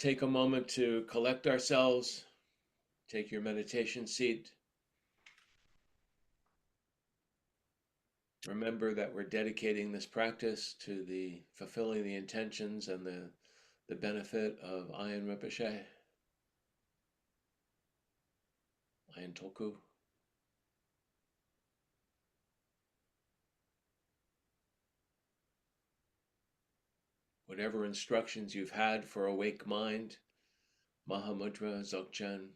take a moment to collect ourselves. Take your meditation seat. Remember that we're dedicating this practice to the fulfilling the intentions and the benefit of Ayin Rinpoche, Ayin Tulku. Whatever instructions you've had for awake mind, Mahamudra, Dzogchen.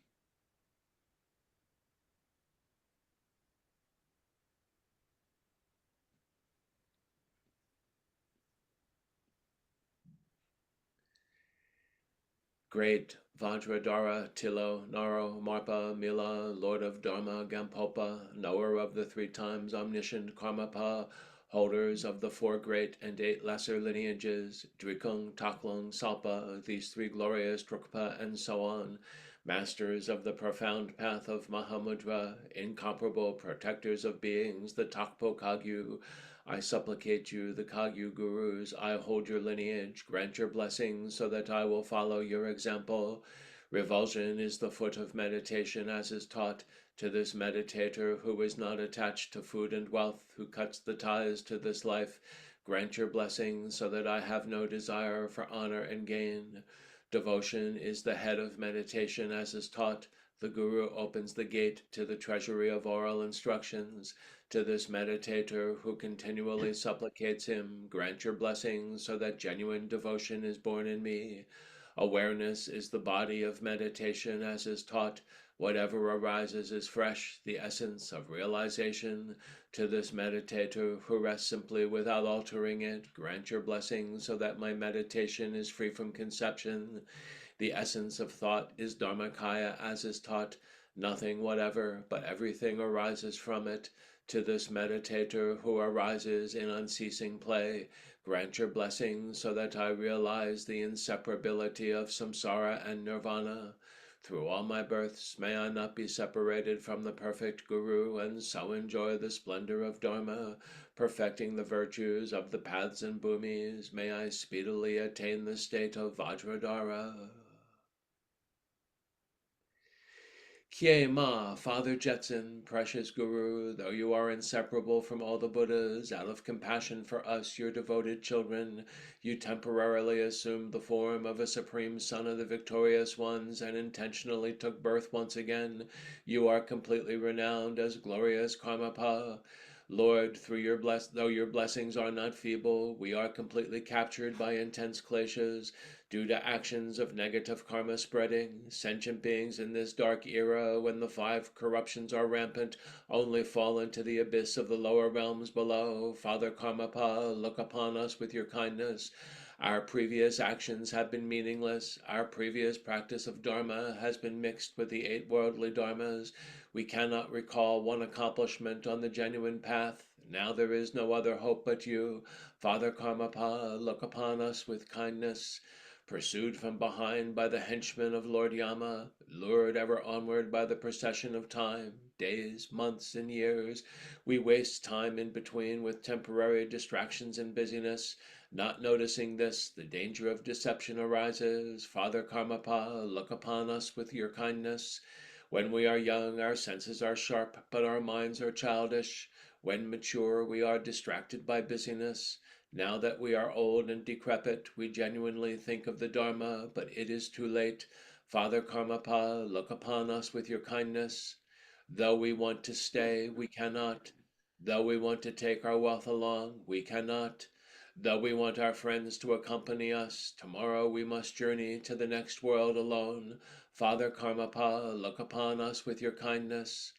Great Vajradhara, Tilo, Naro, Marpa, Mila, Lord of Dharma, Gampopa, knower of the 3 times omniscient Karmapa, holders of the 4 great and 8 lesser lineages, Drikung, Taklung, Salpa, these 3 glorious Trukpa, and so on, masters of the profound path of Mahamudra, incomparable protectors of beings, the Takpo Kagyu, I supplicate you, the Kagyu Gurus, I hold your lineage, grant your blessings so that I will follow your example. Revulsion is the foot of meditation as is taught to this meditator who is not attached to food and wealth, who cuts the ties to this life. Grant your blessings so that I have no desire for honor and gain. Devotion is the head of meditation as is taught. The Guru opens the gate to the treasury of oral instructions. To this meditator who continually supplicates him, grant your blessings so that genuine devotion is born in me. Awareness is the body of meditation as is taught. Whatever arises is fresh, the essence of realization. To this meditator who rests simply without altering it, grant your blessings so that my meditation is free from conception. The essence of thought is Dharmakaya as is taught. Nothing whatever, but everything arises from it. To this meditator who arises in unceasing play, grant your blessings so that I realize the inseparability of samsara and nirvana. Through all my births may I not be separated from the perfect Guru, and so enjoy the splendor of Dharma, perfecting the virtues of the paths and bhumis. May I speedily attain the state of Vajradhara. Kye Ma, Father Jetson, precious Guru, though you are inseparable from all the Buddhas, out of compassion for us, your devoted children, you temporarily assumed the form of a supreme son of the victorious ones and intentionally took birth once again. You are completely renowned as glorious Karmapa. Lord, though your blessings are not feeble, we are completely captured by intense kleshas due to actions of negative karma spreading. Sentient beings in this dark era, when the 5 corruptions are rampant, only fall into the abyss of the lower realms below. Father Karmapa, look upon us with your kindness. Our previous actions have been meaningless. Our previous practice of Dharma has been mixed with the 8 worldly Dharmas. We cannot recall one accomplishment on the genuine path. Now there is no other hope but you. Father Karmapa, look upon us with kindness. Pursued from behind by the henchmen of Lord Yama, lured ever onward by the procession of time, days, months, and years, we waste time in between with temporary distractions and busyness. Not noticing this, the danger of deception arises. Father Karmapa, look upon us with your kindness. When we are young, our senses are sharp, but our minds are childish. When mature, we are distracted by busyness. Now that we are old and decrepit, we genuinely think of the Dharma, but it is too late. Father Karmapa, look upon us with your kindness. Though we want to stay, we cannot. Though we want to take our wealth along, we cannot. Though we want our friends to accompany us, tomorrow we must journey to the next world alone. Father Karmapa, look upon us with your kindness.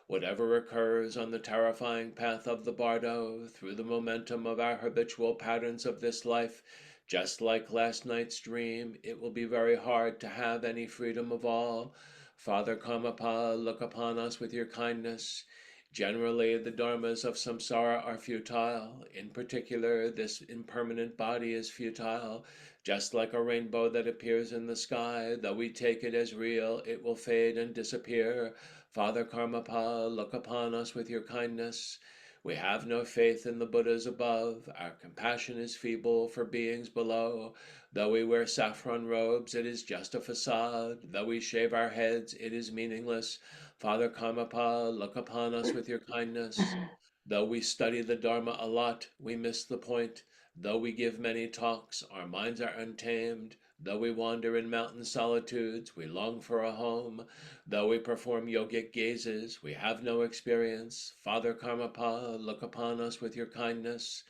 Whatever occurs on the terrifying path of the bardo, through the momentum of our habitual patterns of this life, just like last night's dream, it will be very hard to have any freedom of all. Father Karmapa, look upon us with your kindness. Generally, the dharmas of samsara are futile. In particular, this impermanent body is futile. Just like a rainbow that appears in the sky, though we take it as real, it will fade and disappear. Father Karmapa, look upon us with your kindness. We have no faith in the Buddhas above. Our compassion is feeble for beings below. Though we wear saffron robes, it is just a facade. Though we shave our heads, it is meaningless. Father Karmapa, look upon us with your kindness. Though we study the Dharma a lot, we miss the point. Though we give many talks, our minds are untamed. Though we wander in mountain solitudes, we long for a home. Though we perform yogic gazes, we have no experience. Father Karmapa, look upon us with your kindness.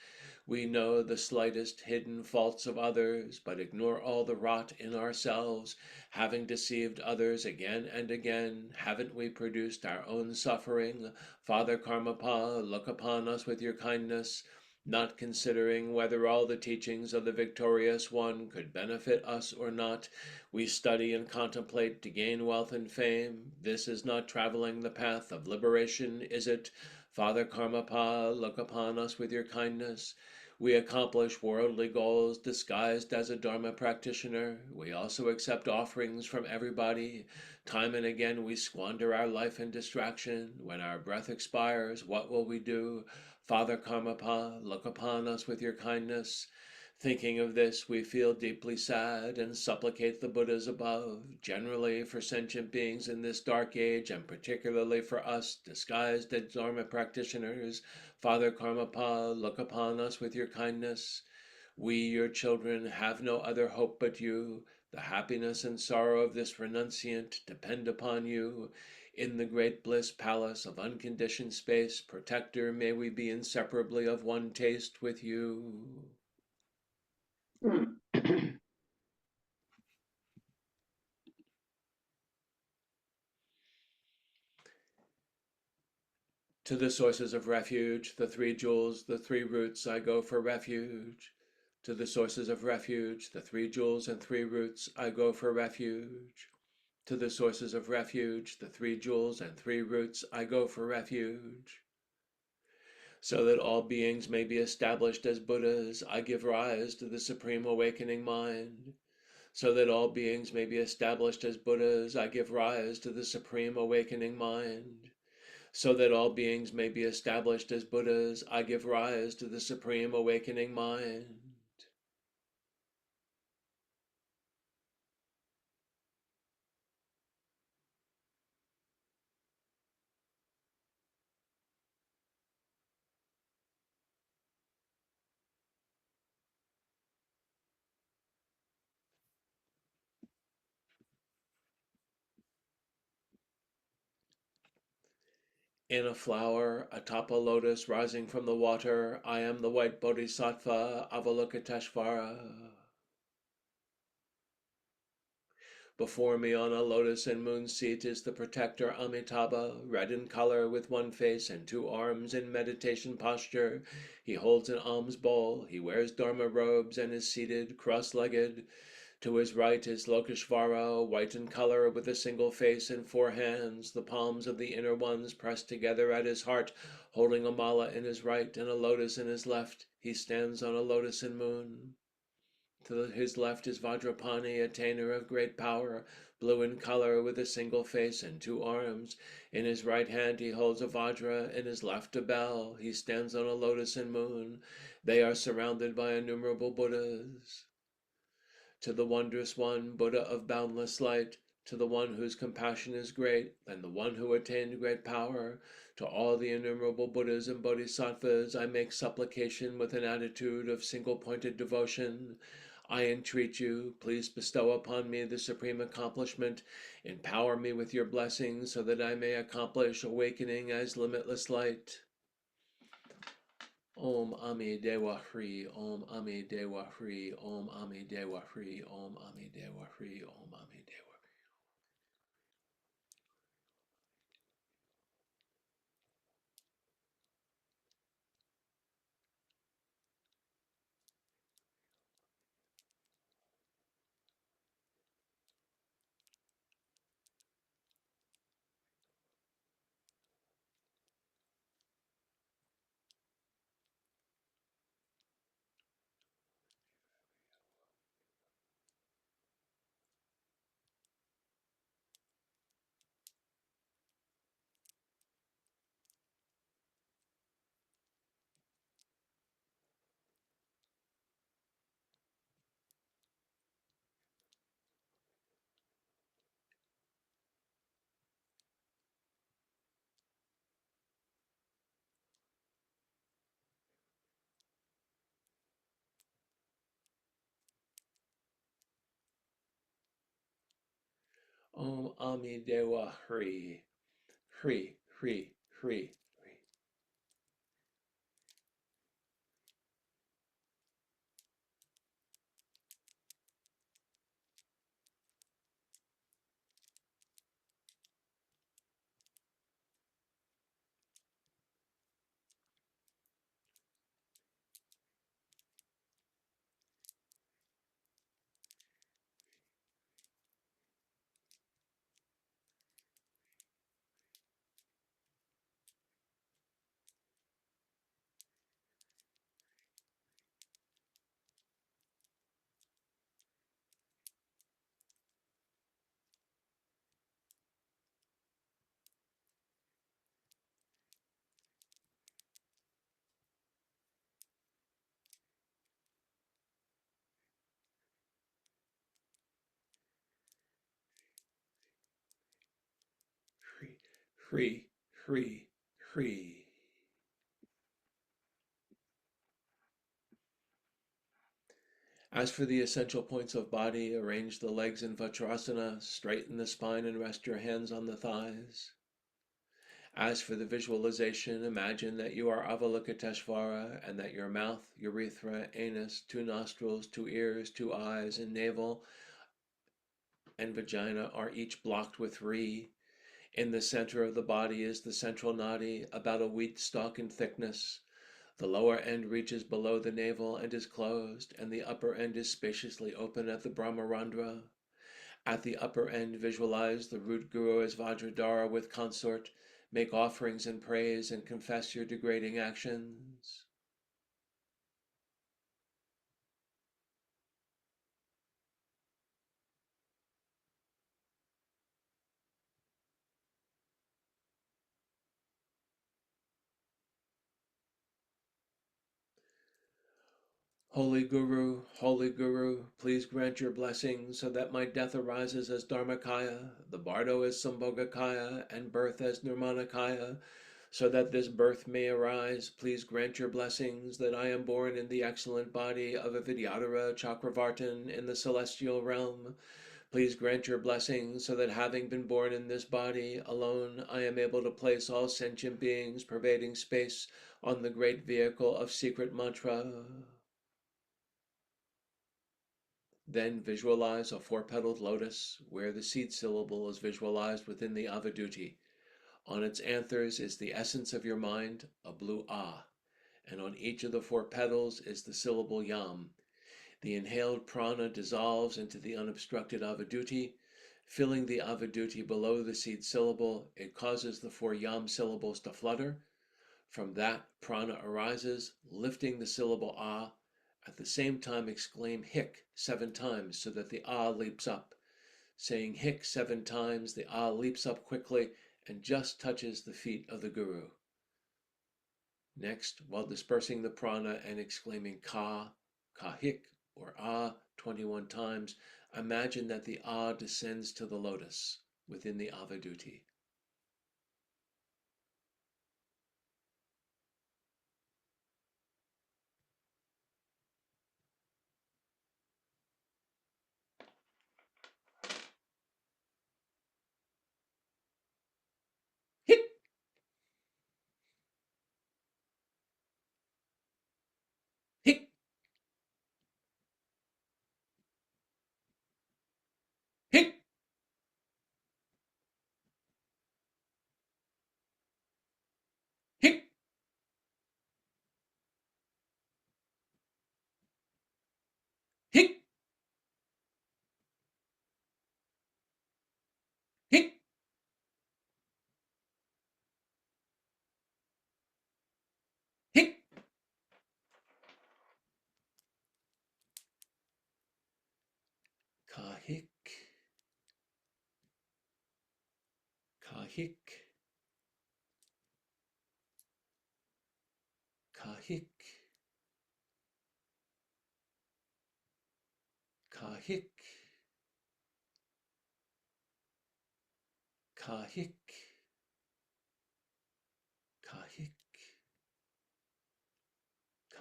We know the slightest hidden faults of others, but ignore all the rot in ourselves. Having deceived others again and again, haven't we produced our own suffering? Father Karmapa, look upon us with your kindness. Not considering whether all the teachings of the victorious one could benefit us or not, we study and contemplate to gain wealth and fame. This is not traveling the path of liberation, is it? Father Karmapa, look upon us with your kindness. We accomplish worldly goals disguised as a Dharma practitioner. We also accept offerings from everybody. Time and again we squander our life in distraction. When our breath expires, what will we do? Father Karmapa, look upon us with your kindness. Thinking of this, we feel deeply sad and supplicate the Buddhas above, generally for sentient beings in this dark age, and particularly for us, disguised as Dharma practitioners. Father Karmapa, look upon us with your kindness. We, your children, have no other hope but you. The happiness and sorrow of this renunciant depend upon you. In the great bliss palace of unconditioned space, protector, may we be inseparably of one taste with you. To the sources of refuge, the three jewels, the three roots, I go for refuge. To the sources of refuge, the three jewels and three roots, I go for refuge. To the sources of refuge, the three jewels and three roots, I go for refuge. So that all beings may be established as Buddhas, I give rise to the Supreme Awakening Mind. So that all beings may be established as Buddhas, I give rise to the Supreme Awakening Mind. So that all beings may be established as Buddhas, I give rise to the Supreme Awakening Mind. In a flower, atop a lotus rising from the water, I am the white bodhisattva Avalokiteshvara. Before me on a lotus and moon seat is the protector Amitabha, red in color with one face and two arms in meditation posture. He holds an alms bowl, he wears Dharma robes and is seated cross-legged. To his right is Lokeshvara, white in color with a single face and four hands, the palms of the inner ones pressed together at his heart, holding a mala in his right and a lotus in his left. He stands on a lotus and moon. To his left is Vajrapani, attainer of great power, blue in color with a single face and two arms. In his right hand he holds a Vajra, in his left a bell. He stands on a lotus and moon. They are surrounded by innumerable Buddhas. To the wondrous one, Buddha of boundless light, to the one whose compassion is great, and the one who attained great power, to all the innumerable Buddhas and Bodhisattvas, I make supplication with an attitude of single-pointed devotion. I entreat you, please bestow upon me the supreme accomplishment. Empower me with your blessings so that I may accomplish awakening as limitless light. Om Ami Dewa Hri, Om Ami Dewa Hri, Om Ami Dewa Hri, Om Ami Dewa Hri, Om Ami Dewa. Om Ami Dewa Hri. Hri, Hri, Hri. Hri, Hri, Hri, Hri. As for the essential points of body, arrange the legs in Vajrasana, straighten the spine and rest your hands on the thighs. As for the visualization, imagine that you are Avalokiteshvara and that your mouth, urethra, anus, two nostrils, two ears, two eyes, and navel and vagina are each blocked with Re. In the center of the body is the central nadi, about a wheat stalk in thickness. The lower end reaches below the navel and is closed, and the upper end is spaciously open at the Brahmarandra. At the upper end, visualize the root guru as Vajradhara with consort. Make offerings and praise and confess your degrading actions. Holy Guru, please grant your blessings so that my death arises as Dharmakaya, the bardo as Sambhogakaya, and birth as Nirmanakaya. So that this birth may arise, please grant your blessings that I am born in the excellent body of a Vidyadhara Chakravartin in the celestial realm. Please grant your blessings so that having been born in this body alone, I am able to place all sentient beings pervading space on the great vehicle of secret mantra. Then visualize a four-petaled lotus where the seed syllable is visualized within the avaduti. On its anthers is the essence of your mind, a blue ah, and on each of the four petals is the syllable yam. The inhaled prana dissolves into the unobstructed avaduti, filling the avaduti below the seed syllable. It causes the four yam syllables to flutter. From that, prana arises, lifting the syllable ah. At the same time, exclaim hik 7 times so that the ah leaps up. Saying hik 7 times, the ah leaps up quickly and just touches the feet of the guru. Next, while dispersing the prana and exclaiming ka, kahik, or ah 21 times, imagine that the ah descends to the lotus within the avaduti. Hik, hik, hik, hik, hik, hik, hik, kahik, kahik, kahik, kahik, kahik, kahik,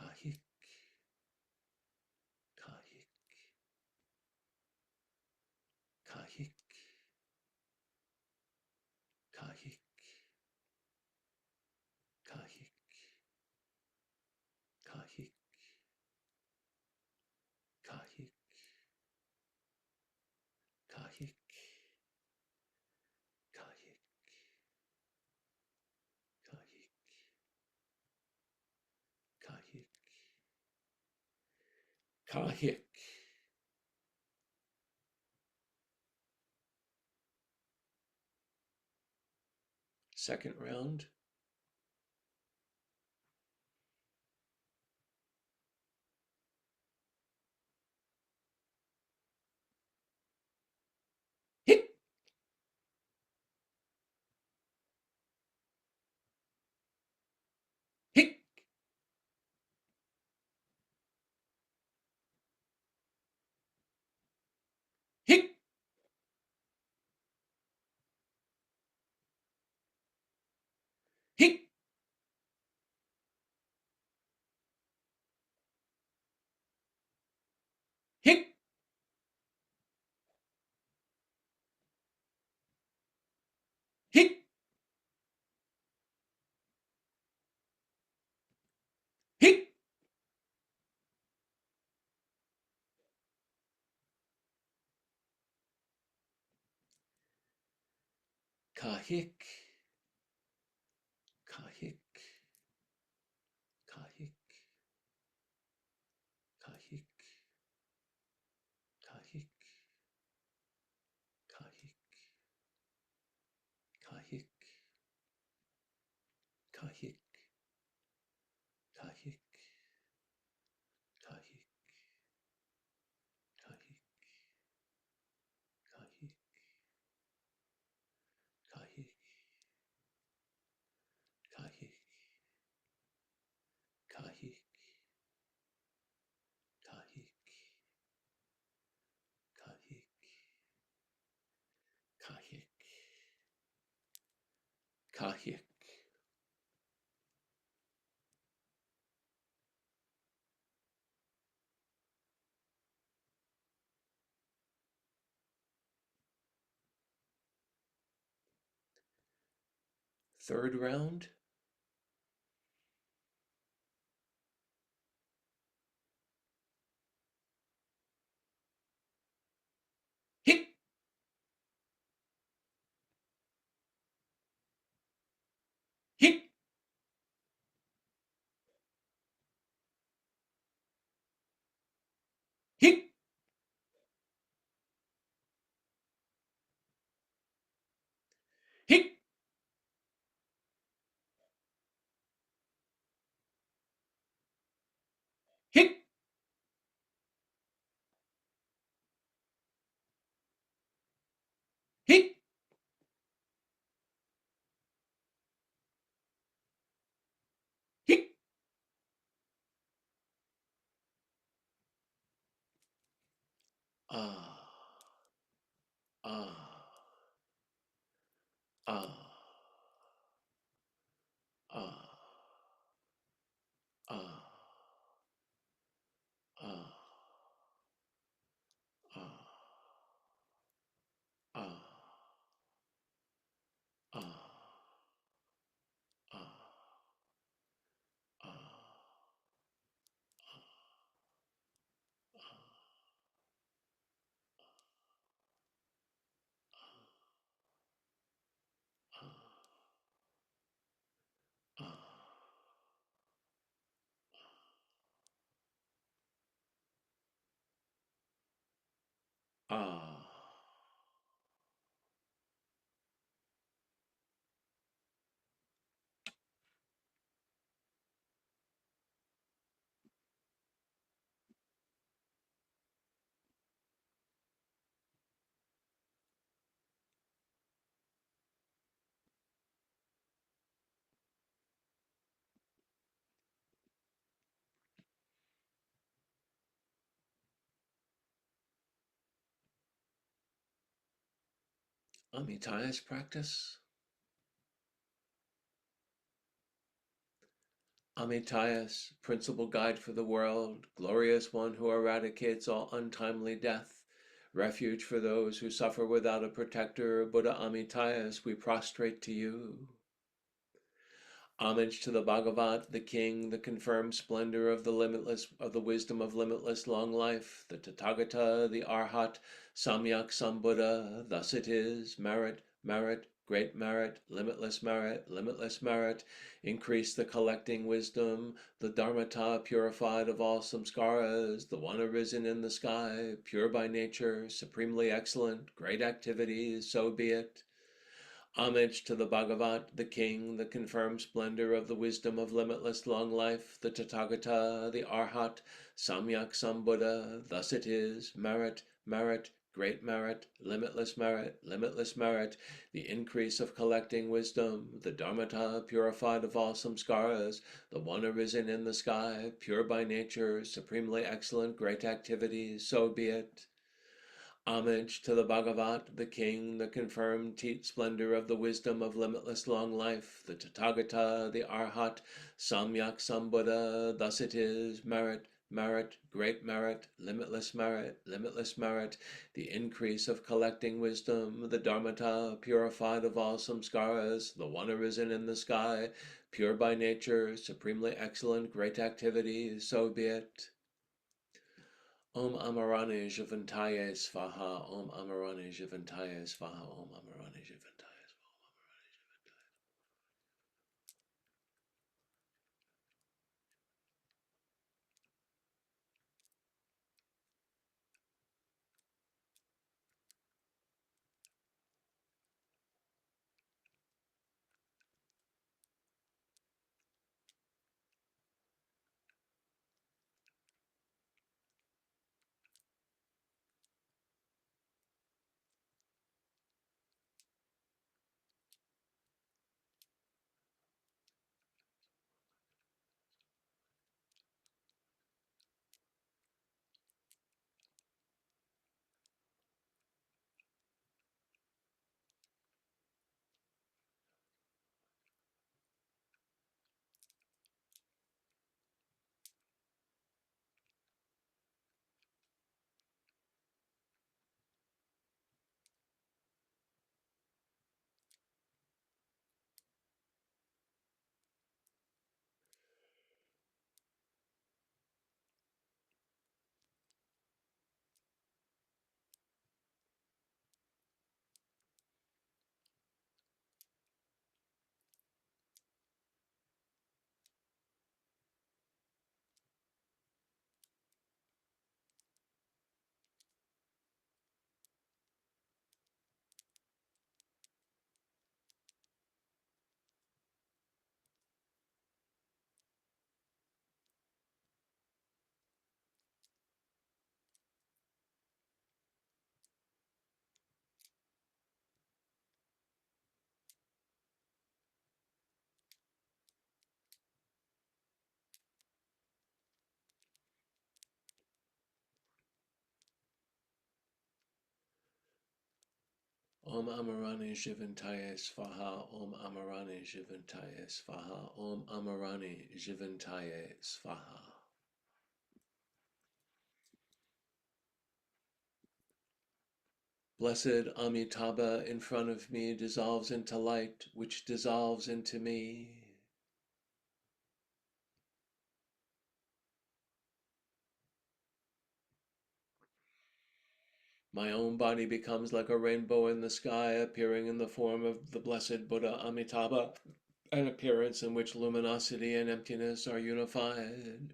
kahik, kahik, kahik. Kahik. Second round. Hik, hik, hik, hik, hik, hik, hik. Kahik, kahik, kahik, kahik, kahik, kahik, kahik, kahik, kahik, kahik, kahik, kahik, kahik, kahik, kahik, kahik, kahik, kahik, kahik. Third round. Hik, hik, hik, hik, hik, hik. Hik. Ah, ah, ah, ah, ah, ah, ah, ah, ah, ah, ah, ah. Amitaya's practice. Amitayas, principal guide for the world, glorious one who eradicates all untimely death, refuge for those who suffer without a protector, Buddha Amitayas, we prostrate to you. Homage to the Bhagavat, the king, the confirmed splendor of the limitless of the wisdom of limitless long life, the Tathagata, the Arhat, Samyak Sambuddha, thus it is, merit, merit, great merit, limitless merit, limitless merit. Increase the collecting wisdom, the Dharmata purified of all samskaras, the one arisen in the sky, pure by nature, supremely excellent, great activities, so be it. Homage to the Bhagavat, the King, the confirmed splendor of the wisdom of limitless long life, the Tathagata, the Arhat, Samyak Sambuddha. Thus it is, merit, merit, great merit, limitless merit, limitless merit, the increase of collecting wisdom, the Dharmata purified of all samskaras, the one arisen in the sky, pure by nature, supremely excellent, great activities, so be it. Homage to the Bhagavat, the King, the confirmed splendor of the wisdom of limitless long life, the Tathagata, the Arhat, Samyak Sambuddha. Thus it is, merit, merit, great merit, limitless merit, limitless merit, the increase of collecting wisdom, the Dharmata, purified of all samskaras, the one arisen in the sky, pure by nature, supremely excellent, great activities, so be it. Om Amarani Jivantaye Svaha, Om Amarani Jivantaye Svaha, Om Amarani Jivantaye Svaha. Om Amarani Jivantaye Svaha, Om Amarani Jivantaye Svaha, Om Amarani Jivantaye Svaha. Blessed Amitabha in front of me dissolves into light, which dissolves into me. My own body becomes like a rainbow in the sky, appearing in the form of the blessed Buddha Amitabha, an appearance in which luminosity and emptiness are unified.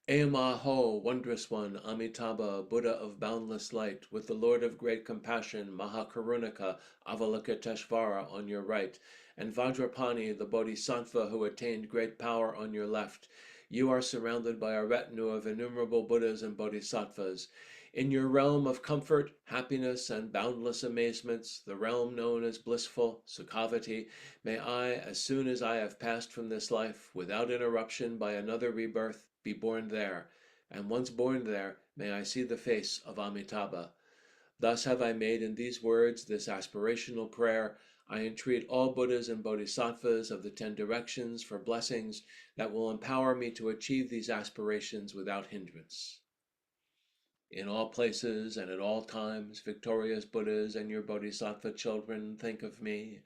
Amaho, wondrous one, Amitabha, Buddha of boundless light, with the Lord of great compassion, Mahakarunika, Avalokiteshvara on your right, and Vajrapani, the Bodhisattva who attained great power on your left. You are surrounded by a retinue of innumerable Buddhas and Bodhisattvas. In your realm of comfort, happiness, and boundless amazements, the realm known as blissful, Sukhavati, may I, as soon as I have passed from this life, without interruption by another rebirth, be born there, and once born there, may I see the face of Amitabha. Thus have I made in these words this aspirational prayer. I entreat all Buddhas and Bodhisattvas of the 10 directions for blessings that will empower me to achieve these aspirations without hindrance. In all places and at all times, victorious Buddhas and your Bodhisattva children, think of me.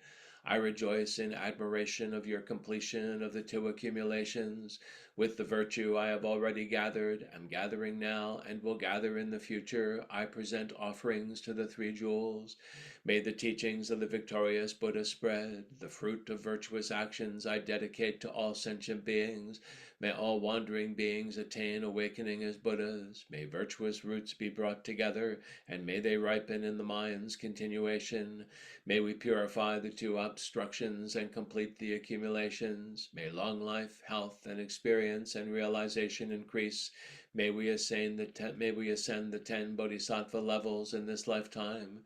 I rejoice in admiration of your completion of the 2 accumulations, With the virtue I have already gathered, am gathering now, and will gather in the future, I present offerings to the three jewels. May the teachings of the victorious Buddha spread. The fruit of virtuous actions I dedicate to all sentient beings. May all wandering beings attain awakening as Buddhas. May virtuous roots be brought together, and may they ripen in the mind's continuation. May we purify the two obstructions and complete the accumulations. May long life, health, and experience and realization increase. May we ascend the 10 bodhisattva levels in this lifetime.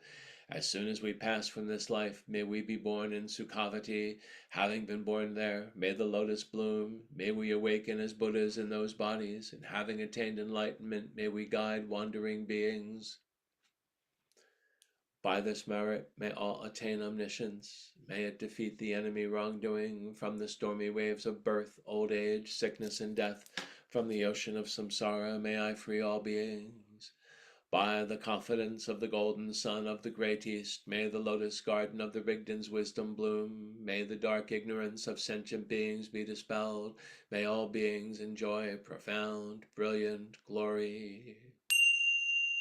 As soon as we pass from this life, may we be born in Sukhavati. Having been born there, may the lotus bloom. May we awaken as Buddhas in those bodies, and having attained enlightenment, may we guide wandering beings. By this merit, may all attain omniscience. May it defeat the enemy wrongdoing from the stormy waves of birth, old age, sickness, and death. From the ocean of samsara, may I free all beings. By the confidence of the golden sun of the great east, may the lotus garden of the Rigden's wisdom bloom. May the dark ignorance of sentient beings be dispelled. May all beings enjoy profound, brilliant glory.